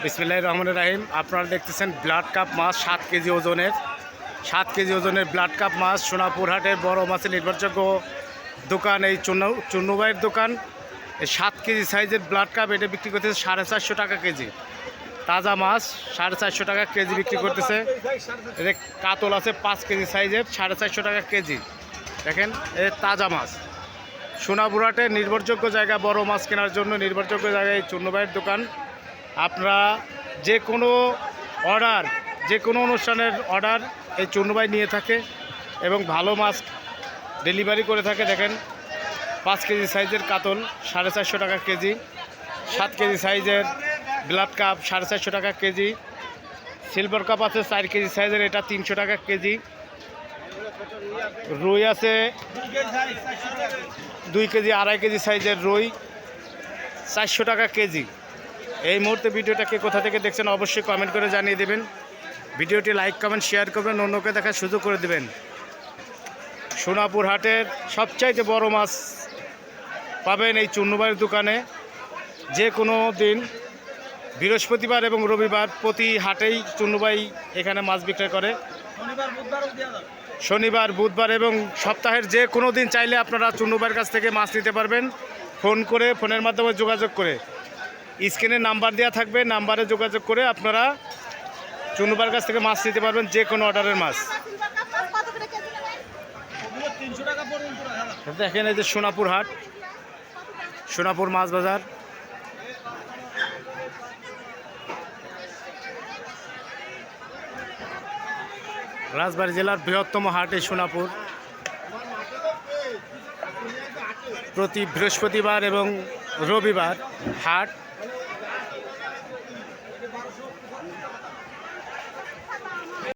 বিসমিল্লাহির রহমানির রহিম। আপনারা দেখতেছেন ব্লাড কাপ মাছ 7 কেজি ওজনের। 7 কেজি ওজনের ব্লাড কাপ মাছ সোনাপুর হাটের বড় মাছের নির্ভরযোগ্য দোকান এই চুন্নুবাইয়ের দোকান। এই 7 কেজি সাইজের ব্লাড কাপ এটা বিক্রি করতেছে 450 টাকা কেজি। তাজা মাছ 450 টাকা কেজি বিক্রি করতেছে। এতে কাতল আছে 5 কেজি সাইজের 450 টাকা কেজি। দেখেন এ তাজা মাছ। সোনাপুর হাটের নির্ভরযোগ্য জায়গা, বড় মাছ কেনার জন্য নির্ভরযোগ্য জায়গায় এই চুন্নুবাইয়ের দোকান। আপনারা যে কোনো অর্ডার, যে কোনো অনুষ্ঠানের অর্ডার এই চুন্নুবাই নিয়ে থাকে এবং ভালো মাছ ডেলিভারি করে থাকে। দেখেন 5 কেজি সাইজের কাতল 450 টাকা কেজি, 7 কেজি সাইজের ব্লাড কাপ 450 টাকা কেজি, সিলভার কাপ আছে 4 কেজি সাইজের, এটা 300 টাকা কেজি। রুই আছে 2 কেজি 2.5 কেজি সাইজের রুই 400 টাকা কেজি। এই মুহূর্তে ভিডিওটা কে কোথা থেকে দেখছেন অবশ্যই কমেন্ট করে জানিয়ে দেবেন। ভিডিওটি লাইক কমেন্ট শেয়ার করবেন, অন্যকে দেখার সুযোগ করে দেবেন। সোনাপুর হাটের সবচাইতে বড় মাছ পাবেন এই চুন্নুবাইয়ের দোকানে। যে কোনো দিন বৃহস্পতিবার এবং রবিবার প্রতি হাটেই চুন্নুবাই এখানে মাছ বিক্রয় করে। শনিবার, বুধবার এবং সপ্তাহের যে কোনো দিন চাইলে আপনারা চুন্নুবাইয়ের কাছ থেকে মাছ নিতে পারবেন ফোন করে, ফোনের মাধ্যমে যোগাযোগ করে। স্ক্রিনে নাম্বার দেওয়া থাকবে, নাম্বারে যোগাযোগ করে আপনারা চুন্নুবাইয়ের কাছ থেকে মাছ নিতে পারবেন, যে কোনো অর্ডারের মাছ। দেখেন এই যে সোনাপুর হাট, সোনাপুর মাছ বাজার। রাজবাড়ী জেলার বৃহত্তম হাট এই সোনাপুর। প্রতি বৃহস্পতিবার এবং রবিবার হাট।